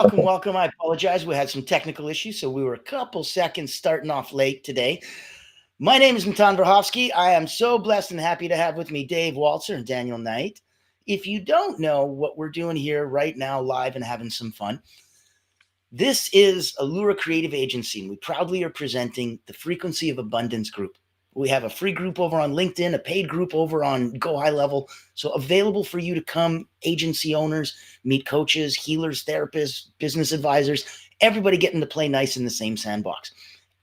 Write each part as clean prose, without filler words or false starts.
Welcome, welcome. I apologize. We had some technical issues, so we were a couple seconds starting off late today. My name is Matan Verhovsky. I am so blessed and happy to have with me Dave Waltzer and Daniel Knight. If you don't know what we're doing here right now, live and having some fun, this is Allura Creative Agency, and we proudly are presenting the Frequency of Abundance group. We have a free group over on LinkedIn, a paid group over on Go High Level. So available for you to come, agency owners, meet coaches, healers, therapists, business advisors, everybody getting to play nice in the same sandbox.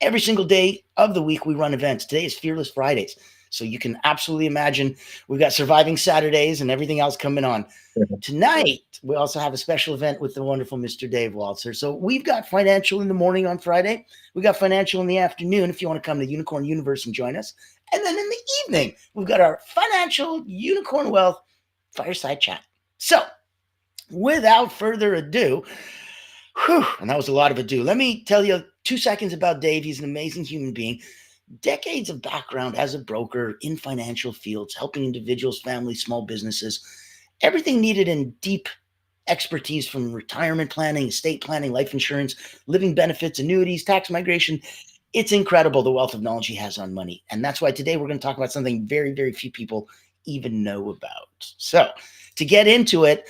Every single day of the week, we run events. Today is Fearless Fridays. So you can absolutely imagine we've got Surviving Saturdays and everything else coming on. Tonight, we also have a special event with the wonderful Mr. Dave Waltzer. So we've got financial in the morning on Friday. We got financial in the afternoon if you want to come to Unicorn Universe and join us. And then in the evening, we've got our financial unicorn wealth fireside chat. So without further ado, and that was a lot of ado, let me tell you 2 seconds about Dave. He's an amazing human being. Decades of background as a broker in financial fields, helping individuals, families, small businesses, everything needed in deep expertise from retirement planning, estate planning, life insurance, living benefits, annuities, tax migration. It's incredible the wealth of knowledge he has on money. And that's why today we're going to talk about something very, very few people even know about. So to get into it,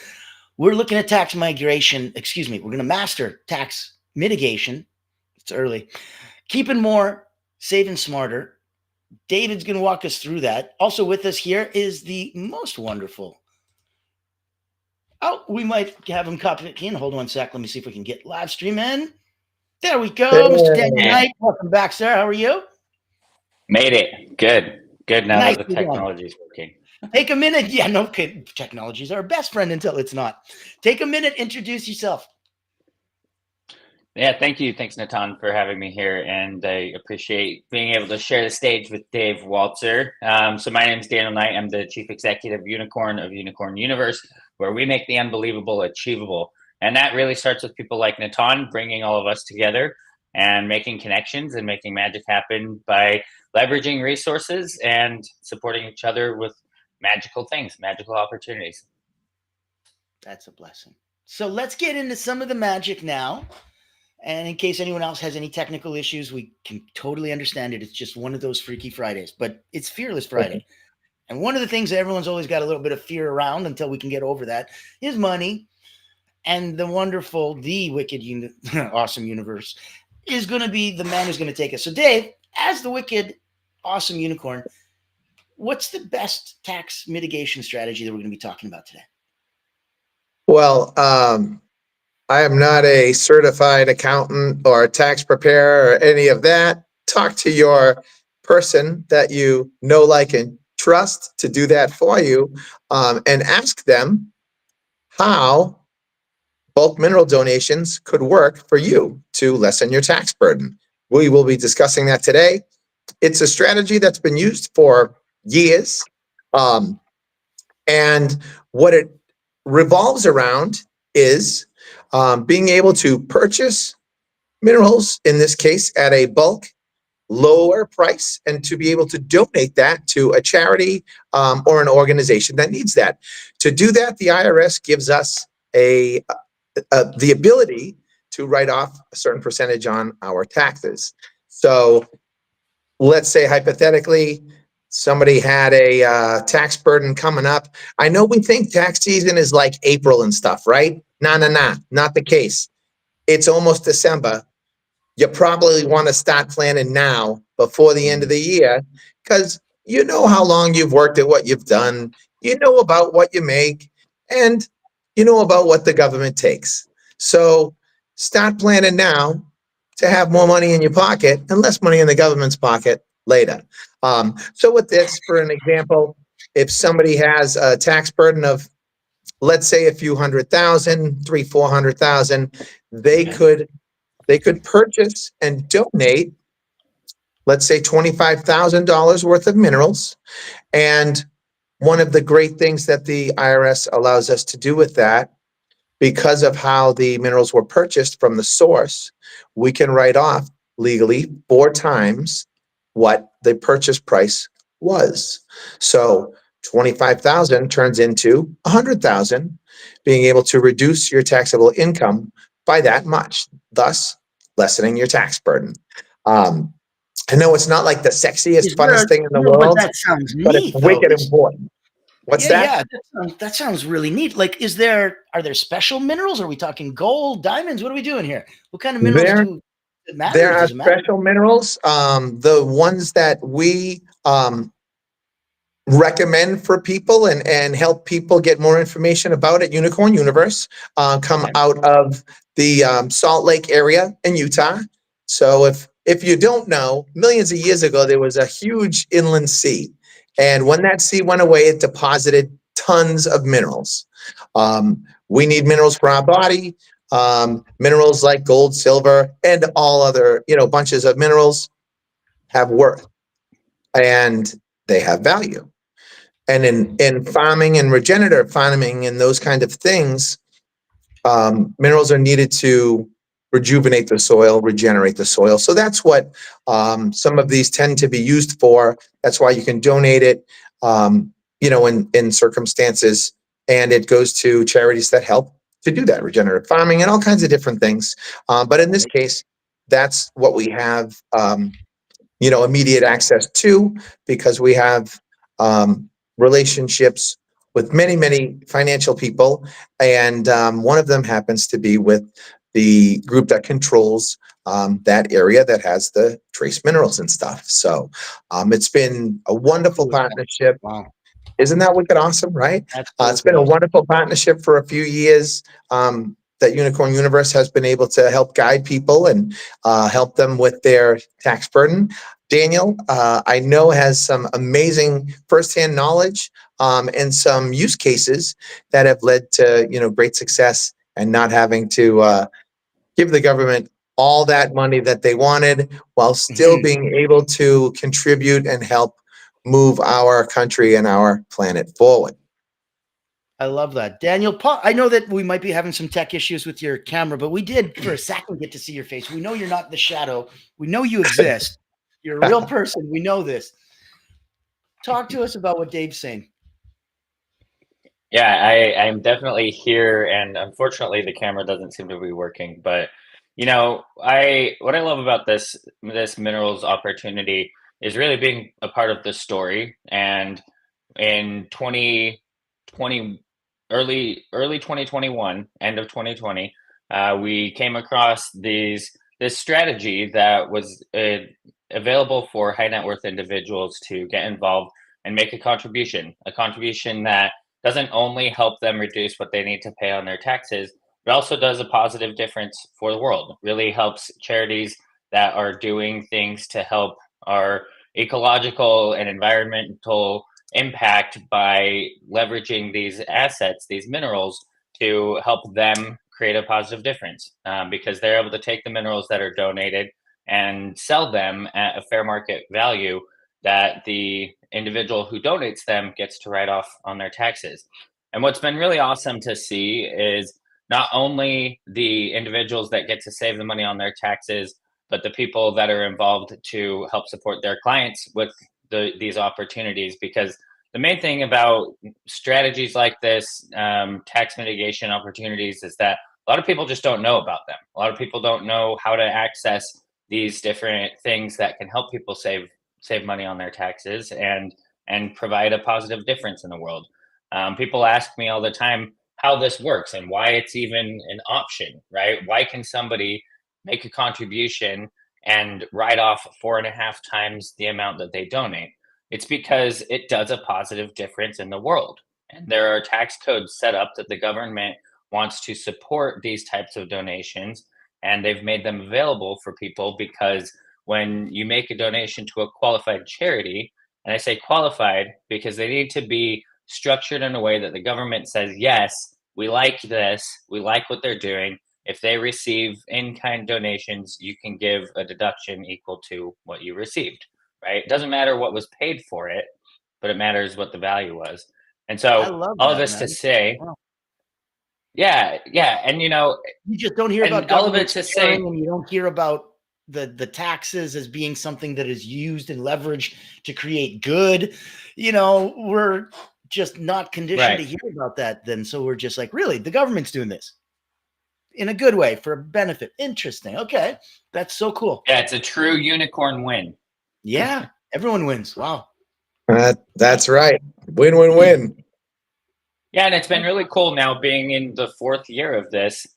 we're looking at tax migration. We're going to master tax mitigation. It's early. Keeping more, saving smarter. David's going to walk us through that. Also with us here is the most wonderful. Oh, we might have him copy it in. Hold on a sec. Let me see if we can get live stream in. There we go. Hey. Mr. Daniel Knight. Welcome back, sir. How are you? Made it. Good now Nice that the technology is working. Take a minute. Yeah, no kidding. Technology is our best friend until it's not. Take a minute. Introduce yourself. Yeah, thank you. Thanks, Natan, for having me here. And I appreciate being able to share the stage with Dave Waltzer. So my name is Daniel Knight. I'm the Chief Executive Unicorn of Unicorn Universe, where we make the unbelievable achievable. And that really starts with people like Natan, bringing all of us together and making connections and making magic happen by leveraging resources and supporting each other with magical things, magical opportunities. That's a blessing. So let's get into some of the magic now. And in case anyone else has any technical issues, we can totally understand it. It's just one of those freaky Fridays, but it's Fearless Friday. And one of the things that everyone's always got a little bit of fear around until we can get over that is money. And the wonderful, the wicked, awesome universe is going to be the man who's going to take us. So Dave, as the wicked, awesome unicorn, what's the best tax mitigation strategy that we're going to be talking about today? Well, I am not a certified accountant or a tax preparer or any of that. Talk to your person that you know, like, and trust to do that for you, and ask them how bulk mineral donations could work for you to lessen your tax burden. We will be discussing that today. It's a strategy that's been used for years, and what it revolves around is being able to purchase minerals, in this case, at a bulk, lower price, and to be able to donate that to a charity or an organization that needs that. To do that, the IRS gives us the ability to write off a certain percentage on our taxes. So let's say hypothetically, somebody had a tax burden coming up. I know we think tax season is like April and stuff, right? Not the case. It's almost December. You probably want to start planning now before the end of the year, because you know how long you've worked at what you've done. You know about what you make, and you know about what the government takes. So start planning now to have more money in your pocket and less money in the government's pocket later. So with this, for an example, if somebody has a tax burden of, let's say, a few $100,000, $300,000, $400,000, they could purchase and donate, let's say, $25,000 worth of minerals. And one of the great things that the IRS allows us to do with that, because of how the minerals were purchased from the source, we can write off legally 4 times what the purchase price was. So 25,000 turns into 100,000, being able to reduce your taxable income by that much, thus lessening your tax burden. I know it's not like the sexiest, Is there funnest thing in the no, but world, that sounds but it's neat though. wicked important. What's Yeah, that? yeah, that sounds really neat. Like, are there special minerals? Are we talking gold, diamonds? What are we doing here? What kind of minerals There, do it matter? there are Does it matter? special minerals. The ones that we recommend for people and help people get more information about at Unicorn Universe come Okay. out of the Salt Lake area in Utah. So if you don't know, millions of years ago there was a huge inland sea, and when that sea went away, it deposited tons of minerals. We need minerals for our body. Minerals like gold, silver, and all other bunches of minerals have worth, and they have value. And in farming and regenerative farming and those kind of things, minerals are needed to rejuvenate the soil, regenerate the soil. So that's what some of these tend to be used for. That's why you can donate it, in circumstances, and it goes to charities that help to do that, regenerative farming and all kinds of different things. But in this case, that's what we have, immediate access to, because we have relationships with many, many financial people. And one of them happens to be with the group that controls that area that has the trace minerals and stuff. So it's been a wonderful partnership. Wow, Isn't that wicked awesome, right? that's so It's been a awesome. wonderful partnership for a few years. That Unicorn Universe has been able to help guide people and help them with their tax burden. Daniel, I know, has some amazing firsthand knowledge and some use cases that have led to great success and not having to give the government all that money that they wanted, while still being able to contribute and help move our country and our planet forward. I love that. Daniel, I know that we might be having some tech issues with your camera, but we did for a second get to see your face. We know you're not the shadow. We know you exist. You're a real person. We know this. Talk to us about what Dave's saying. Yeah, I'm definitely here, and unfortunately, the camera doesn't seem to be working. But what I love about this minerals opportunity is really being a part of the story. And in 2020, early 2021, end of 2020, we came across this strategy that was available for high net worth individuals to get involved and make a contribution that doesn't only help them reduce what they need to pay on their taxes, but also does a positive difference for the world. It really helps charities that are doing things to help our ecological and environmental impact by leveraging these assets, these minerals, to help them create a positive difference, because they're able to take the minerals that are donated and sell them at a fair market value that the individual who donates them gets to write off on their taxes. And what's been really awesome to see is not only the individuals that get to save the money on their taxes, but the people that are involved to help support their clients with these opportunities. Because the main thing about strategies like this, tax mitigation opportunities, is that a lot of people just don't know about them. A lot of people don't know how to access these different things that can help people save money on their taxes and provide a positive difference in the world. People ask me all the time how this works and why it's even an option, right? Why can somebody make a contribution and write off 4.5 times the amount that they donate? It's because it does a positive difference in the world. And there are tax codes set up that the government wants to support these types of donations. And they've made them available for people because when you make a donation to a qualified charity, and I say qualified because they need to be structured in a way that the government says, yes, we like this, we like what they're doing. If they receive in-kind donations, you can give a deduction equal to what you received, right? It doesn't matter what was paid for it, but it matters what the value was. And I so love all of that, this to man. say, Wow. yeah, and You just don't hear about and all of it government to sharing, say, and you don't hear about the taxes as being something that is used and leveraged to create good. We're just not conditioned right. to hear about that then. So we're just like, really, the government's doing this. in a good way for a benefit. Interesting. Okay. That's so cool. Yeah, it's a true unicorn win. Yeah. Everyone wins. Wow. That's right. Win, win, win. Yeah, and it's been really cool now being in the fourth year of this,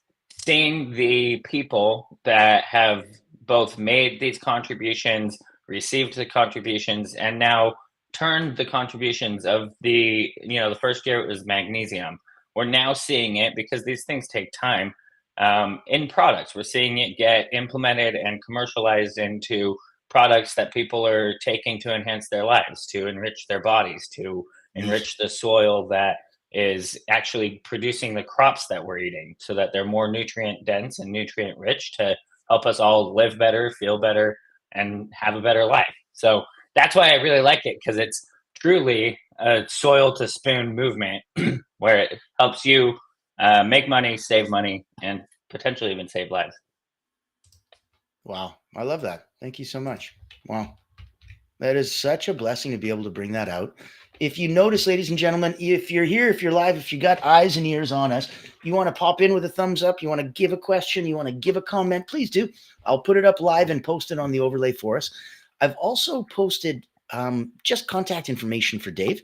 seeing the people that have both made these contributions, received the contributions, and now turned the contributions of the first year it was magnesium. We're now seeing it because these things take time in products. We're seeing it get implemented and commercialized into products that people are taking to enhance their lives, to enrich their bodies, to enrich the soil that is actually producing the crops that we're eating so that they're more nutrient dense and nutrient rich to help us all live better, feel better, and have a better life. So that's why I really like it, because it's truly a soil to spoon movement where it helps you make money, save money, and potentially even save lives. Wow. I love that. Thank you so much. Wow. That is such a blessing to be able to bring that out. If you notice, ladies and gentlemen, if you're here, if you're live, if you got eyes and ears on us, you want to pop in with a thumbs up, you want to give a question, you want to give a comment, please do. I'll put it up live and post it on the overlay for us. I've also posted just contact information for Dave.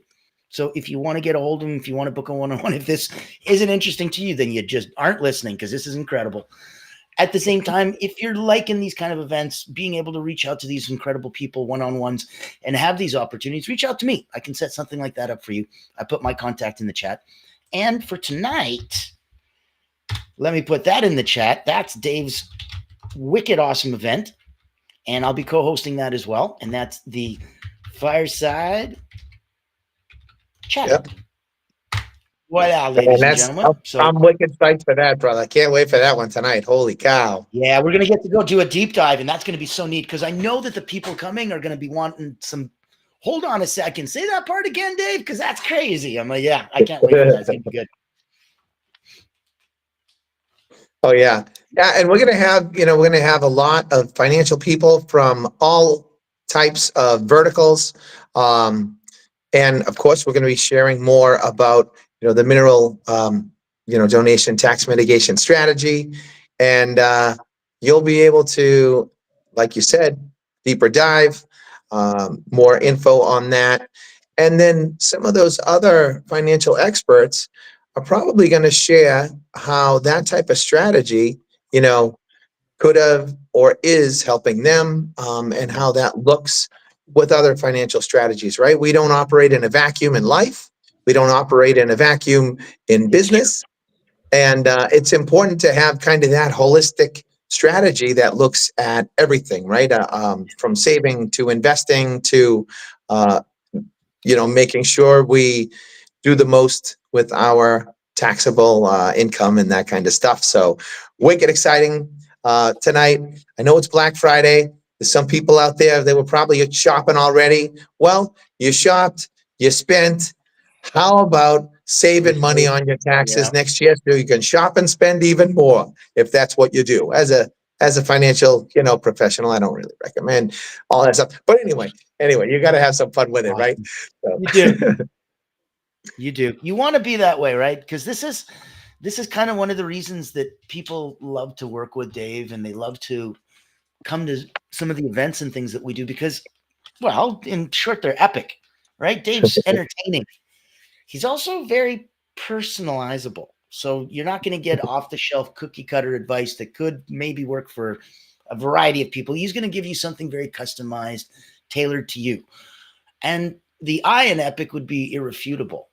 So if you want to get a hold of him, if you want to book a one-on-one, if this isn't interesting to you, then you just aren't listening, because this is incredible. At the same time, if you're liking these kind of events, being able to reach out to these incredible people one-on-ones and have these opportunities, reach out to me. I can set something like that up for you. I put my contact in the chat. And for tonight, let me put that in the chat. That's Dave's wicked awesome event. And I'll be co-hosting that as well. And that's the Fireside Chat. Yep. Voila, ladies and gentlemen. I'm wicked psyched for that, brother. I can't wait for that one tonight. Holy cow. Yeah, we're going to get to go do a deep dive, and that's going to be so neat, because I know that the people coming are going to be wanting some. Hold on a second. Say that part again, Dave, because that's crazy. I'm like, yeah, I can't wait for that. It's going to be good. Oh yeah. Yeah, and we're gonna have a lot of financial people from all types of verticals. And of course, we're going to be sharing more about the mineral donation tax mitigation strategy, and you'll be able to, like you said, deeper dive, more info on that, and then some of those other financial experts are probably going to share how that type of strategy, could have or is helping them, and how that looks with other financial strategies, right? We don't operate in a vacuum in life. We don't operate in a vacuum in business. And it's important to have kind of that holistic strategy that looks at everything, right? From saving to investing to, making sure we do the most with our taxable income and that kind of stuff. So wicked exciting tonight. I know it's Black Friday. There's some people out there, they were probably shopping already. Well, you shopped, you spent. How about saving money on your taxes next year so you can shop and spend even more if that's what you do? As a financial, professional, I don't really recommend all that stuff. But anyway, you got to have some fun with it, right? So. You do. You do. You want to be that way, right? Because this is kind of one of the reasons that people love to work with Dave, and they love to come to some of the events and things that we do, because, well, in short, they're epic, right? Dave's entertaining. He's also very personalizable. So you're not going to get off the shelf cookie cutter advice that could maybe work for a variety of people. He's going to give you something very customized, tailored to you. And the I in epic would be irrefutable.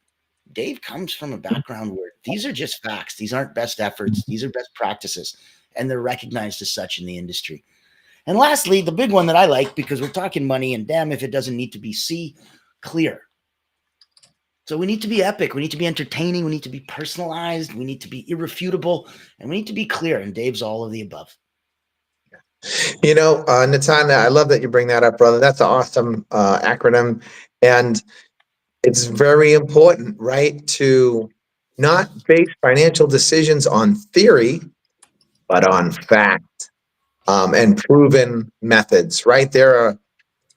Dave comes from a background where these are just facts. These aren't best efforts. These are best practices, and they're recognized as such in the industry. And lastly, the big one that I like, because we're talking money, and damn if it doesn't need to be clear. So we need to be epic. We need to be entertaining. We need to be personalized. We need to be irrefutable, and we need to be clear. And Dave's all of the above. Natan, I love that you bring that up, brother. That's an awesome acronym. And it's very important, right, to not base financial decisions on theory, but on fact, and proven methods, right? There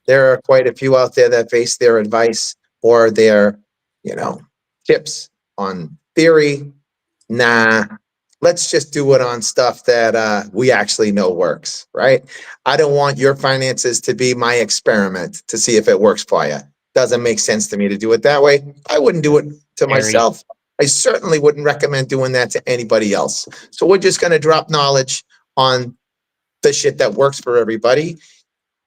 are quite a few out there that base their advice or their, tips on theory. Nah, let's just do it on stuff that we actually know works, right? I don't want your finances to be my experiment to see if it works for you. Doesn't make sense to me to do it that way. I wouldn't do it to Very. myself. I certainly wouldn't recommend doing that to anybody else. So we're just going to drop knowledge on the shit that works for everybody.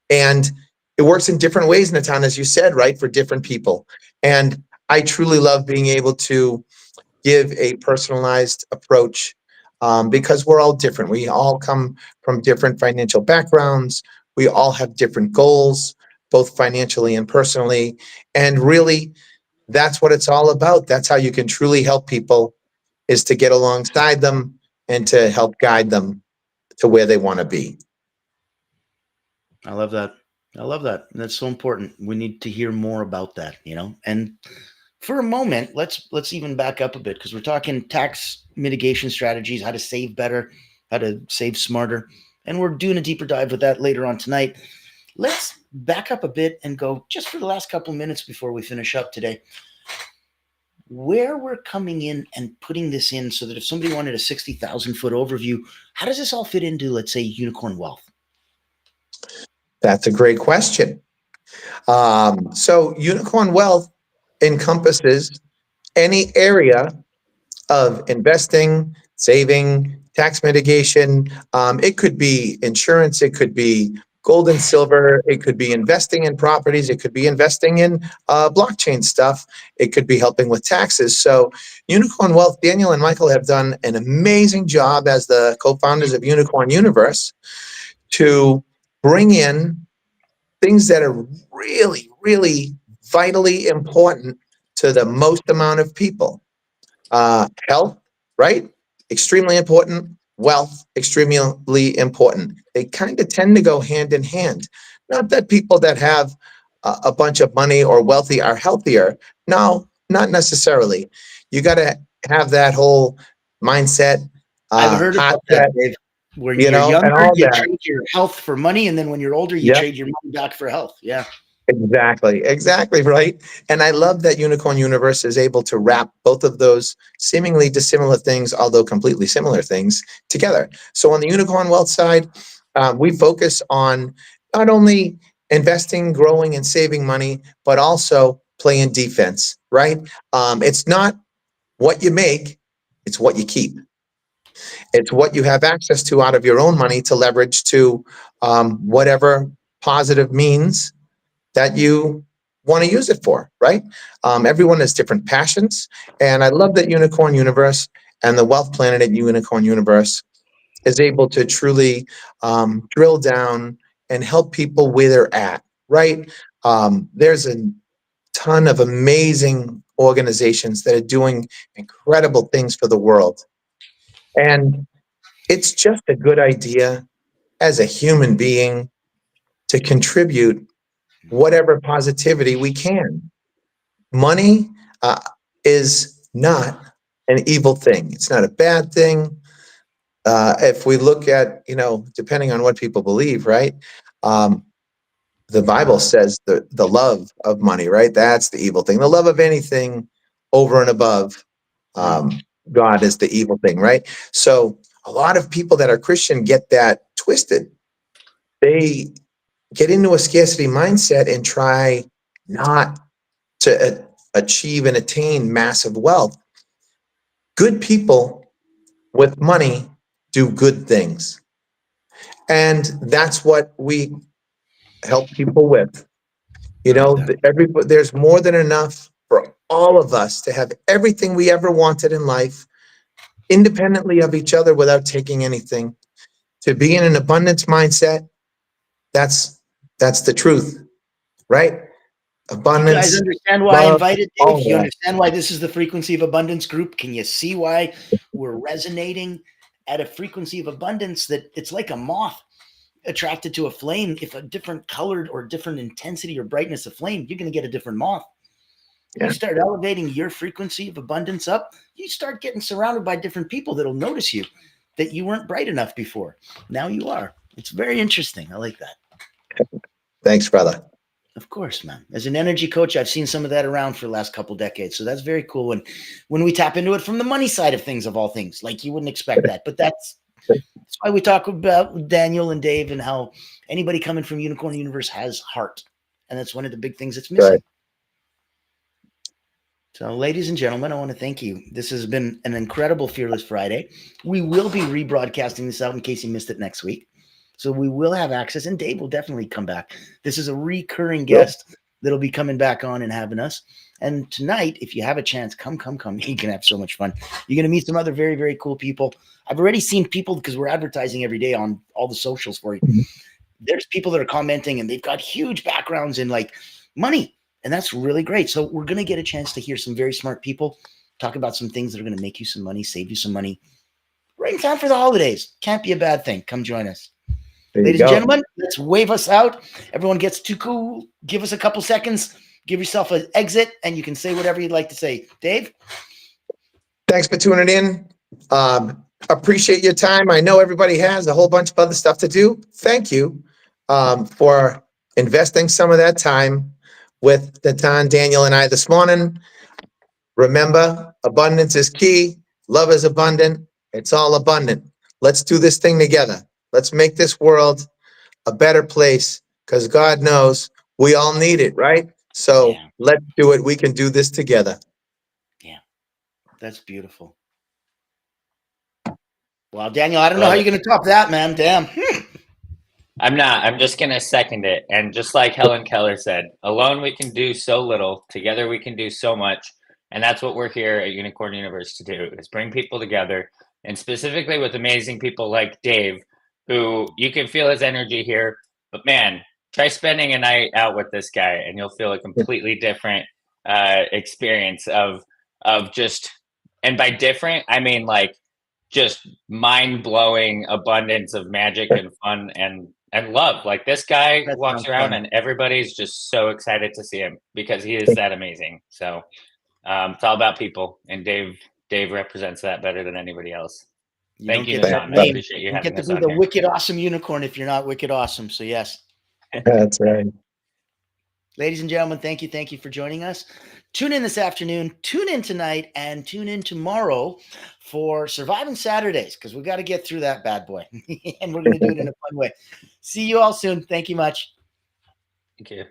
And it works in different ways, Natan, as you said, right? For different people. And I truly love being able to give a personalized approach because we're all different. We all come from different financial backgrounds. We all have different goals, both financially and personally. And really, that's what it's all about. That's how you can truly help people, is to get alongside them and to help guide them to where they want to be. I love that. I love that. That's so important. We need to hear more about that, And for a moment, let's even back up a bit because we're talking tax mitigation strategies, how to save better, how to save smarter, and we're doing a deeper dive with that later on tonight. Let's back up a bit and go just for the last couple minutes before we finish up today. Where we're coming in and putting this in so that if somebody wanted a 60,000-foot overview, how does this all fit into, let's say, Unicorn Wealth? That's a great question. So Unicorn Wealth encompasses any area of investing, saving, tax mitigation. It could be insurance, it could be gold and silver, it could be investing in properties, it could be investing in blockchain stuff, it could be helping with taxes. So Unicorn Wealth, Daniel and Michael have done an amazing job as the co-founders of Unicorn Universe to bring in things that are really, really vitally important to the most amount of people. Health, right? Extremely important. Wealth, extremely important. They kind of tend to go hand in hand. Not that people that have a bunch of money or wealthy are healthier. No, not necessarily. You got to have that whole mindset, I've heard heart about that, set, Dave. When you're and younger, all you that. trade your health for money, and then when you're older, you Yep. trade your money back for health. Yeah. Exactly, right. And I love that Unicorn Universe is able to wrap both of those seemingly dissimilar things, although completely similar things, together. So on the Unicorn Wealth side, we focus on not only investing, growing, and saving money, but also playing defense, right? It's not what you make, it's what you keep. It's what you have access to out of your own money to leverage to whatever positive means that you want to use it for, right? Everyone has different passions. And I love that Unicorn Universe and the Wealth Planet at Unicorn Universe is able to truly drill down and help people where they're at, right? There's a ton of amazing organizations that are doing incredible things for the world. And it's just a good idea as a human being to contribute whatever positivity we can. Money is not an evil thing. It's not a bad thing. If we look at, depending on what people believe, right? Um, the Bible says the love of money, right? That's the evil thing. The love of anything over and above God is the evil thing, right? So a lot of people that are Christian get that twisted. They get into a scarcity mindset and try not to achieve and attain massive wealth. Good people with money do good things. And that's what we help people with. There's more than enough for all of us to have everything we ever wanted in life, independently of each other without taking anything. To be in an abundance mindset, that's the truth, right? Do you guys Abundance, understand why I love, invited all Dave? of You that. understand why this is the Frequency of Abundance group? Can you see why we're resonating at a frequency of abundance that it's like a moth attracted to a flame? If a different colored or different intensity or brightness of flame, you're going to get a different moth. Yeah. You start elevating your frequency of abundance up, you start getting surrounded by different people that'll notice you that you weren't bright enough before. Now you are. It's very interesting. I like that. Thanks, brother. Of course, man. As an energy coach, I've seen some of that around for the last couple decades. So that's very cool. And when we tap into it from the money side of things, of all things, like you wouldn't expect that. But that's why we talk about Daniel and Dave and how anybody coming from Unicorn Universe has heart. And that's one of the big things that's missing. Right. So, ladies and gentlemen, I want to thank you. This has been an incredible Fearless Friday. We will be rebroadcasting this out in case you missed it next week. So we will have access, and Dave will definitely come back. This is a recurring guest that'll be coming back on and having us. And tonight, if you have a chance, come. You can have so much fun. You're going to meet some other very, very cool people. I've already seen people, because we're advertising every day on all the socials for you. Mhm. There's people that are commenting, and they've got huge backgrounds in like money. And that's really great. So we're going to get a chance to hear some very smart people talk about some things that are going to make you some money, save you some money. Right in time for the holidays. Can't be a bad thing. Come join us. Ladies and gentlemen, let's wave us out. Everyone gets too cool. Give us a couple seconds. Give yourself an exit, and you can say whatever you'd like to say. Dave? Thanks for tuning in. Appreciate your time. I know everybody has a whole bunch of other stuff to do. Thank you for investing some of that time with Natan, Daniel, and I this morning. Remember, abundance is key. Love is abundant. It's all abundant. Let's do this thing together. Let's make this world a better place, because God knows we all need it, right? So let's do it. We can do this together. Yeah, that's beautiful. Wow, Daniel, I don't know how you're going to top that, man. Damn. I'm not. I'm just going to second it. And just like Helen Keller said, alone we can do so little. Together we can do so much. And that's what we're here at Unicorn Universe to do, is bring people together. And specifically with amazing people like Dave, who you can feel his energy here. But man, try spending a night out with this guy and you'll feel a completely different experience of just, and by different, I mean like just mind-blowing abundance of magic and fun and love. Like this guy walks around and everybody's just so excited to see him because he is that amazing. So it's all about people, and Dave represents that better than anybody else. Thank you, Natan. I appreciate you having us on the here. wicked awesome unicorn if you're not wicked awesome. So yes. That's right. Ladies and gentlemen, thank you for joining us. Tune in this afternoon, tune in tonight, and tune in tomorrow for Surviving Saturdays, because we got to get through that bad boy. And we're going to do it in a fun way. See you all soon. Thank you much. Thank you.